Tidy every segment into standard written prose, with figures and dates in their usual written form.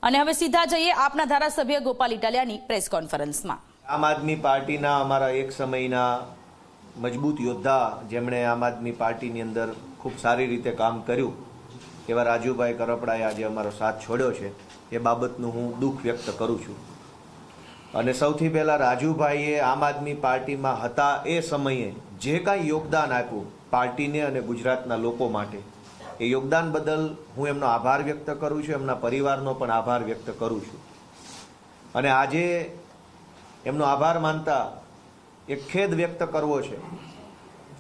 અને હવે સીધા જઈએ આપના ધારાસભ્ય ગોપાલ ઇટાલિયાની પ્રેસ કોન્ફરન્સમાં। આમ આદમી પાર્ટીના અમારા એક સમયના મજબૂત યોદ્ધા જેમણે આમ આદમી પાર્ટીની અંદર ખૂબ સારી રીતે કામ કર્યું એવા રાજુભાઈ કરપડાએ આજે અમારો સાથ છોડ્યો છે એ બાબતનું હું દુઃખ વ્યક્ત કરું છું। અને સૌથી પહેલાં રાજુભાઈએ આમ આદમી પાર્ટીમાં હતા એ સમયે જે કાંઈ યોગદાન આપ્યું પાર્ટીને અને ગુજરાતના લોકો માટે એ યોગદાન બદલ હું એમનો આભાર વ્યક્ત કરું છું, એમના પરિવારનો પણ આભાર વ્યક્ત કરું છું। અને આજે એમનો આભાર માનતા એક ખેદ વ્યક્ત કરવો છે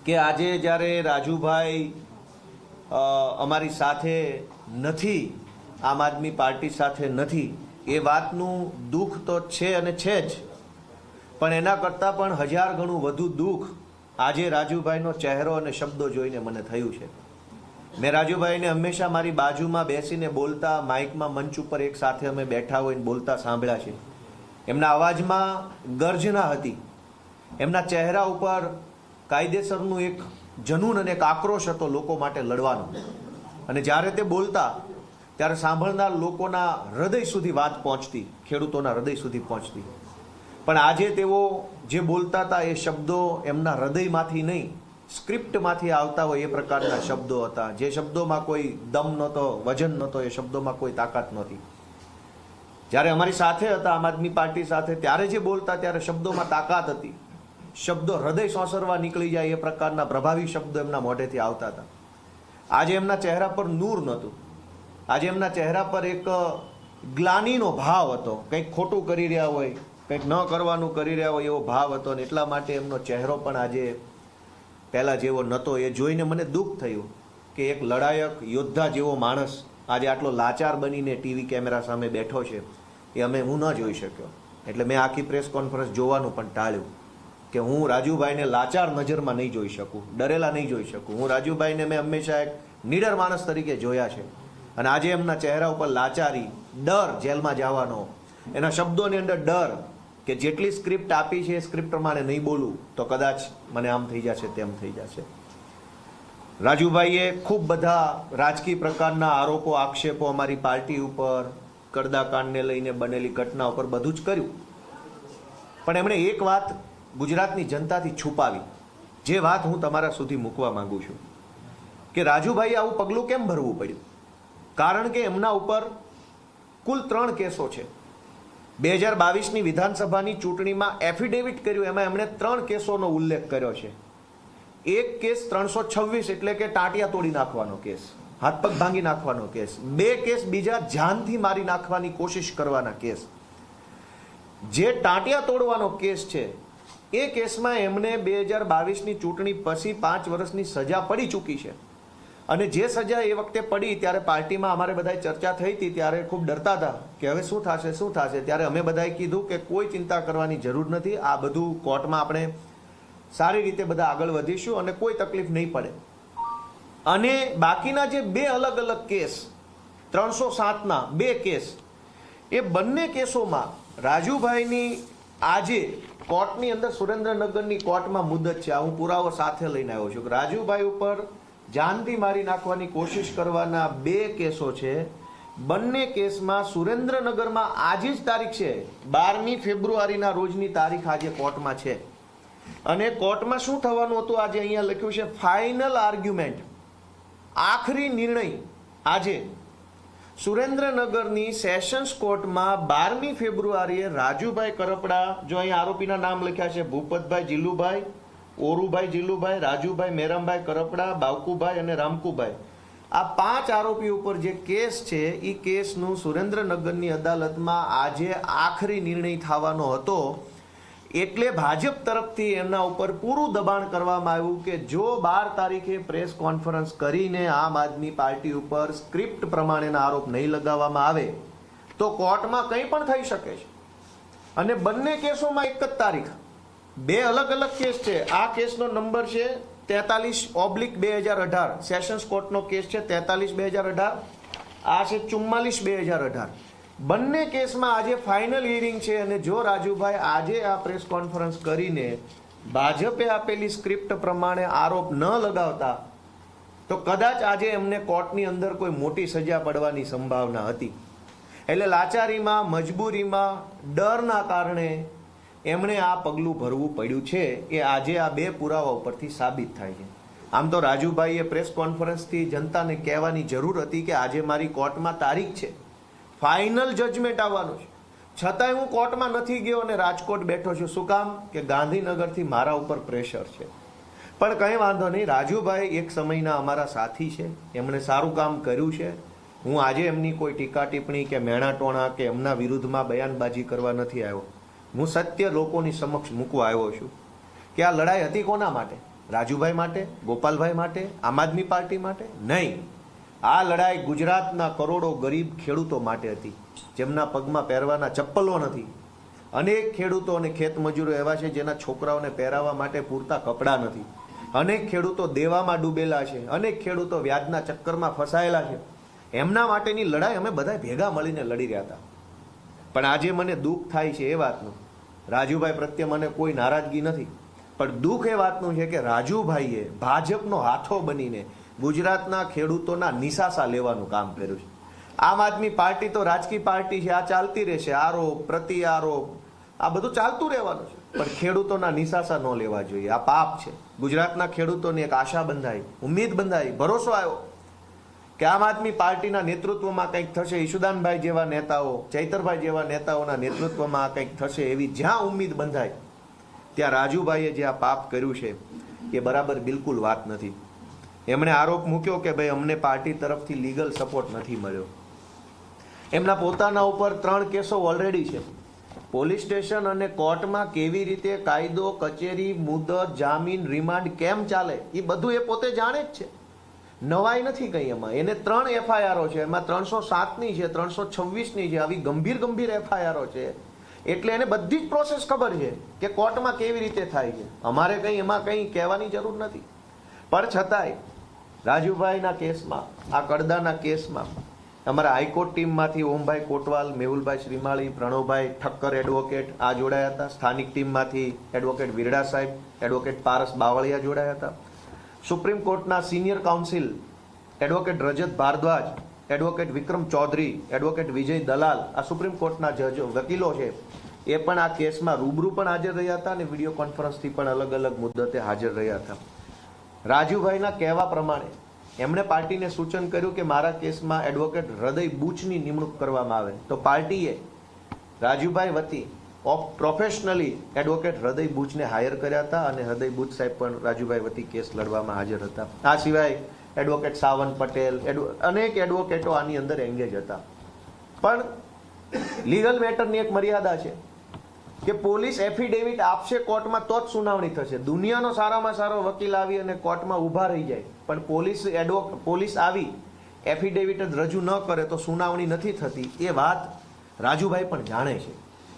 કે આજે જ્યારે રાજુભાઈ અમારી સાથે નથી, આમ આદમી પાર્ટી સાથે નથી, એ વાતનું દુઃખ તો છે અને છે જ, પણ એના કરતાં પણ 1000 ગણું વધુ દુઃખ આજે રાજુભાઈનો ચહેરો અને શબ્દો જોઈને મને થયું છે। મેં રાજુભાઈને હંમેશા મારી બાજુમાં બેસીને બોલતા, માઇકમાં મંચ ઉપર એક સાથે અમે બેઠા હોઈને બોલતા સાંભળ્યા છે। એમના અવાજમાં ગર્જના હતી, એમના ચહેરા ઉપર કાયદેસરનું એક જનૂન અને એક આક્રોશ હતો લોકો માટે લડવાનો। અને જ્યારે તે બોલતા ત્યારે સાંભળનાર લોકોના હૃદય સુધી વાત પહોંચતી, ખેડૂતોના હૃદય સુધી પહોંચતી। પણ આજે તેઓ જે બોલતા હતા એ શબ્દો એમના હૃદયમાંથી નહીં, સ્ક્રિપ્ટમાંથી આવતા હોય એ પ્રકારના શબ્દો હતા, જે શબ્દોમાં કોઈ દમ નહોતો, વજન નહોતો, એ શબ્દોમાં કોઈ તાકાત નહોતી। જ્યારે અમારી સાથે હતા આમ આદમી પાર્ટી સાથે ત્યારે જે બોલતા ત્યારે શબ્દોમાં તાકાત હતી, શબ્દો હૃદય સોંસરવા નીકળી જાય એ પ્રકારના પ્રભાવી શબ્દો એમના મોઢેથી આવતા હતા। આજે એમના ચહેરા પર નૂર નહોતું, આજે એમના ચહેરા પર એક ગ્લાનીનો ભાવ હતો, કંઈક ખોટું કરી રહ્યા હોય, કંઈક ન કરવાનું કરી રહ્યા હોય એવો ભાવ હતો। અને એટલા માટે એમનો ચહેરો પણ આજે પહેલાં જેવો નહોતો। એ જોઈને મને દુઃખ થયું કે એક લડાયક યોદ્ધા જેવો માણસ આજે આટલો લાચાર બનીને ટીવી કેમેરા સામે બેઠો છે, એ હું ન જોઈ શક્યો। એટલે મેં આખી પ્રેસ કોન્ફરન્સ જોવાનું પણ ટાળ્યું કે હું રાજુભાઈને લાચાર નજરમાં નહીં જોઈ શકું, ડરેલા નહીં જોઈ શકું। હું રાજુભાઈને મેં હંમેશા એક નીડર માણસ તરીકે જોયા છે, અને આજે એમના ચહેરા ઉપર લાચારી, ડર જેલમાં જવાનો, એના શબ્દોની અંદર ડર કે જેટલી સ્ક્રિપ્ટ આપી છે એ સ્ક્રિપ્ટ પ્રમાણે નહીં બોલું તો કદાચ મને આમ થઈ જશે, તેમ થઈ જશે। રાજુભાઈએ ખૂબ બધા રાજકીય પ્રકારના આરોપો, આક્ષેપો અમારી પાર્ટી ઉપર, કડદાકાંડને લઈને બનેલી ઘટના ઉપર બધું જ કર્યું, પણ એમણે એક વાત ગુજરાતની જનતાથી છુપાવી, જે વાત હું તમારા સુધી મૂકવા માંગુ છું કે રાજુભાઈએ આવું પગલું કેમ ભરવું પડ્યું। કારણ કે એમના ઉપર કુલ 3 કેસો છે। 2022ની વિધાનસભાની ચૂંટણીમાં એફિડેવિટ કર્યું, એમાં એમણે 3 કેસોનો ઉલ્લેખ કર્યો છે। એક કેસ 326 એટલે કે ટાંટિયા તોડી નાખવાનો કેસ, હાથ પગ ભાંગી નાખવાનો કેસ, 2 કેસ બીજા જાનથી મારી નાખવાની કોશિશ કરવાના કેસ। જે ટાંટિયા તોડવાનો કેસ છે એ કેસમાં એમને 2022ની ચૂંટણી પછી 5 વર્ષની સજા પડી ચૂકી છે। અને જે સજા એ વખતે પડી ત્યારે પાર્ટીમાં અમારે બધાય ચર્ચા થઈ હતી, ત્યારે ખૂબ ડરતા હતા કે હવે શું થશે શું થશે। ત્યારે અમે બધાએ કીધું કે કોઈ ચિંતા કરવાની જરૂર નથી, આ બધું કોર્ટમાં આપણે સારી રીતે બધા આગળ વધીશું અને કોઈ તકલીફ નહીં પડે। અને બાકીના જે 2 અલગ અલગ કેસ, 307ના 2 કેસ, એ બંને કેસોમાં રાજુભાઈની આજે કોર્ટની અંદર સુરેન્દ્રનગરની કોર્ટમાં મુદત છે। આ હું પુરાવો સાથે લઈને આવ્યો છું કે રાજુભાઈ ઉપર જાનથી મારી નાખવાની કોશિશ કરવાના 2 કેસો છે। બંને કેસમાં સુરેન્દ્રનગરમાં આજે જ તારીખ છે, 12મી ફેબ્રુઆરીના રોજની તારીખ આજે કોર્ટમાં છે। અને કોર્ટમાં શું થવાનું હતું આજે અહીંયા લખ્યું છે, ફાઇનલ આર્ગ્યુમેન્ટ, આખરી નિર્ણય આજે સુરેન્દ્રનગરની સેશન્સ કોર્ટમાં 12મી ફેબ્રુઆરીએ રાજુભાઈ કરપડા, જો અહીંયા આરોપીના નામ લખ્યા છે, ભૂપતભાઈ જીલુભાઈ, ઓરુભાઈ જીલુભાઈ, રાજુભાઈ મેરામભાઈ કરપડા, બાવકુભાઈ અને રામકુભાઈ, આ 5 આરોપી ઉપર જે કેસ છે એ કેસનું સુરેન્દ્રનગરની અદાલતમાં આજે આખરી નિર્ણય થવાનો હતો। એટલે ભાજપ તરફથી એમના ઉપર પૂરું દબાણ કરવામાં આવ્યું કે જો 12 તારીખે પ્રેસ કોન્ફરન્સ કરીને આમ આદમી પાર્ટી ઉપર સ્ક્રિપ્ટ પ્રમાણેના આરોપ નહીં લગાવવામાં આવે તો કોર્ટમાં કંઈ પણ થઈ શકે છે। અને બંને કેસોમાં એક જ તારીખ, 2 અલગ અલગ કેસ છે। આ કેસનો નંબર છે 43/2018, સેશન્સ કોર્ટનો કેસ છે 43/2018, આ છે 44/2018। બંને કેસમાં આજે ફાઇનલ હિયરિંગ છે। અને જો રાજુભાઈ આજે આ પ્રેસ કોન્ફરન્સ કરીને ભાજપે આપેલી સ્ક્રિપ્ટ પ્રમાણે આરોપ ન લગાવતા તો કદાચ આજે એમને કોર્ટની અંદર કોઈ મોટી સજા પડવાની સંભાવના હતી। એટલે લાચારીમાં, મજબૂરીમાં, ડરના કારણે એમણે આ પગલું ભરવું પડ્યું છે એ આજે આ બે પુરાવા ઉપરથી સાબિત થાય છે. આમ તો રાજુભાઈએ પ્રેસ કોન્ફરન્સથી જનતાને કહેવાની જરૂર હતી કે આજે મારી કોર્ટમાં તારીખ છે, ફાઇનલ જજમેન્ટ આવવાનું છે, છતાંય હું કોર્ટમાં નથી ગયો અને રાજકોટ બેઠો છું. શું કામ? કે ગાંધીનગરથી મારા ઉપર પ્રેશર છે. પણ કંઈ વાંધો નહીં, રાજુભાઈ એક સમયના અમારા સાથી છે, એમણે સારું કામ કર્યું છે. હું આજે એમની કોઈ ટીકા ટિપ્પણી કે મેણાટોણા કે એમના વિરુદ્ધમાં બયાનબાજી કરવા નથી આવ્યો. હું સત્ય લોકોની સમક્ષ મૂકવા આવ્યો છું કે આ લડાઈ હતી કોના માટે? રાજુભાઈ માટે? ગોપાલભાઈ માટે? આમ આદમી પાર્ટી માટે? નહીં. આ લડાઈ ગુજરાતના કરોડો ગરીબ ખેડૂતો માટે હતી, જેમના પગમાં પહેરવાના ચપ્પલો નથી. અનેક ખેડૂતો અને ખેતમજૂરો એવા છે જેના છોકરાઓને પહેરાવવા માટે પૂરતા કપડાં નથી. અનેક ખેડૂતો દેવામાં ડૂબેલા છે, અનેક ખેડૂતો વ્યાજના ચક્કરમાં ફસાયેલા છે. એમના માટેની લડાઈ અમે બધા ભેગા મળીને લડી રહ્યા હતા. પણ આજે મને દુઃખ થાય છે એ વાતનું, રાજુભાઈ પ્રત્યે મને કોઈ નારાજગી નથી, પણ દુઃખ એ વાતનું છે કે રાજુભાઈએ ભાજપનો હાથો બનીને ગુજરાતના ખેડૂતોના નિશાસા લેવાનું કામ કર્યું છે. આમ આદમી પાર્ટી તો રાજકીય પાર્ટી છે, આ ચાલતી રહેશે, આરોપ પ્રતિ આરોપ આ બધું ચાલતું રહેવાનું છે, પણ ખેડૂતોના નિશાસા ન લેવા જોઈએ. આ પાપ છે. ગુજરાતના ખેડૂતોને એક આશા બંધાઈ, ઉમ્મીદ બંધાઈ, ભરોસો આવ્યો કે આમ આદમી પાર્ટીના નેતૃત્વમાં કંઈક થશે, ઈશુદાનભાઈ જેવા નેતાઓ, ચૈતરભાઈ જેવા નેતાઓના નેતૃત્વમાં આ કંઈક થશે, એવી જ્યાં ઉમ્મીદ બંધાય ત્યાં રાજુભાઈએ જે આ પાપ કર્યું છે એ બરાબર બિલકુલ વાત નથી. એમણે આરોપ મૂક્યો કે ભાઈ અમને પાર્ટી તરફથી લીગલ સપોર્ટ નથી મળ્યો. એમના પોતાના ઉપર 3 કેસો ઓલરેડી છે. પોલીસ સ્ટેશન અને કોર્ટમાં કેવી રીતે કાયદો, કચેરી, મુદત, જામીન, રિમાન્ડ કેમ ચાલે એ બધું એ પોતે જાણે જ છે. નવાઈ નથી કઈ એમાં. એને 3 એફઆઈઆરો છે, એમાં 307ની છે, 326ની છે, આવી ગંભીર એફઆઈઆરો છે. એટલે એને બધી જ પ્રોસેસ ખબર છે કે કોર્ટમાં કેવી રીતે થાય છે. અમારે કંઈ એમાં કંઈ કહેવાની જરૂર નથી. પણ છતાંય રાજુભાઈના કેસમાં, આ કડદાના કેસમાં અમારા હાઈકોર્ટ ટીમમાંથી ઓમભાઈ કોટવાલ, મેહુલભાઈ શ્રીમાળી, પ્રણવભાઈ ઠક્કર એડવોકેટ આ જોડાયા હતા. સ્થાનિક ટીમમાંથી એડવોકેટ વિરડા સાહેબ, એડવોકેટ પારસ બાવળિયા જોડાયા હતા. સુપ્રીમ કોર્ટના સિનિયર કાઉન્સિલ એડવોકેટ રજત ભારદ્વાજ, એડવોકેટ વિક્રમ ચૌધરી, એડવોકેટ વિજય દલાલ, આ સુપ્રીમ કોર્ટના જજ વકીલો છે, એ પણ આ કેસમાં રૂબરૂ પણ હાજર રહ્યા હતા અને વિડીયો કોન્ફરન્સથી પણ અલગ અલગ મુદ્દતે હાજર રહ્યા હતા. રાજુભાઈના કહેવા પ્રમાણે એમણે પાર્ટીને સૂચન કર્યું કે મારા કેસમાં એડવોકેટ હૃદય બુચની નિમણૂક કરવામાં આવે, તો પાર્ટીએ રાજુભાઈ વતી પ્રોફેશનલી એડવોકેટ હૃદય બુચને હાયર કર્યા હતા અને હૃદય બુચ સાહેબ પણ રાજુભાઈ વતી કેસ લડવામાં હાજર હતા. આ સિવાય એડવોકેટ સાવન પટેલ, અનેક એડવોકેટો આની અંદર એંગેજ હતા. પણ લીગલ મેટરની એક મર્યાદા છે કે પોલીસ એફિડેવિટ આપશે કોર્ટમાં તો જ સુનાવણી થશે. દુનિયાનો સારામાં સારો વકીલ આવી અને કોર્ટમાં ઊભા રહી જાય, પણ પોલીસ આવી એફિડેવિટ જ રજૂ ન કરે તો સુનાવણી નથી થતી. એ વાત રાજુભાઈ પણ જાણે છે.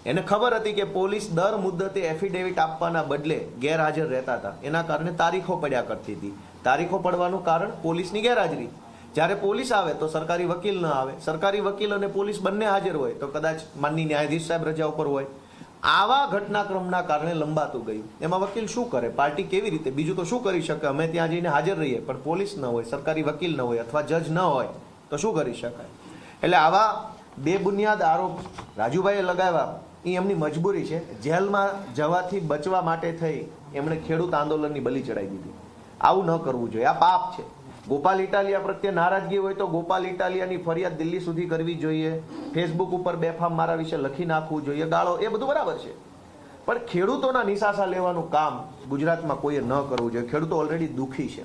એને ખબર હતી કે પોલીસ દર મુદ્દતે એફિડેવિટ આપવાના બદલે ગેરહાજર રહેતા હતા, એના કારણે તારીખો પડ્યા કરતી હતી. તારીખો પડવાનું કારણ પોલીસની ગેરહાજરી. જ્યારે પોલીસ આવે તો સરકારી વકીલ ન આવે, સરકારી વકીલ અને પોલીસ બંને હાજર હોય તો કદાચ માનની ન્યાયાધીશ સાહેબ રજા ઉપર હોય. આવા ઘટનાક્રમના કારણે લંબાતું ગયું. એમાં વકીલ શું કરે? પાર્ટી કેવી રીતે? બીજું તો શું કરી શકે? અમે ત્યાં જઈને હાજર રહીએ, પણ પોલીસ ન હોય, સરકારી વકીલ ન હોય અથવા જજ ન હોય તો શું કરી શકાય? એટલે આવા બેબુનિયાદ આરોપ રાજુભાઈએ લગાવ્યા એ એમની મજબૂરી છે. જેલમાં જવાથી બચવા માટે થઈ એમણે ખેડૂત આંદોલનની બલી ચડાવી દીધી. આવું ન કરવું જોઈએ, આ પાપ છે. ગોપાલ ઇટાલિયા પ્રત્યે નારાજગી હોય તો ગોપાલ ઇટાલિયાની ફરિયાદ દિલ્હી સુધી કરવી જોઈએ, ફેસબુક ઉપર બેફામ મારા વિશે લખી નાખવું જોઈએ, ગાળો, એ બધું બરાબર છે. પણ ખેડૂતોના નિશાસા લેવાનું કામ ગુજરાતમાં કોઈએ ન કરવું જોઈએ. ખેડૂતો ઓલરેડી દુઃખી છે.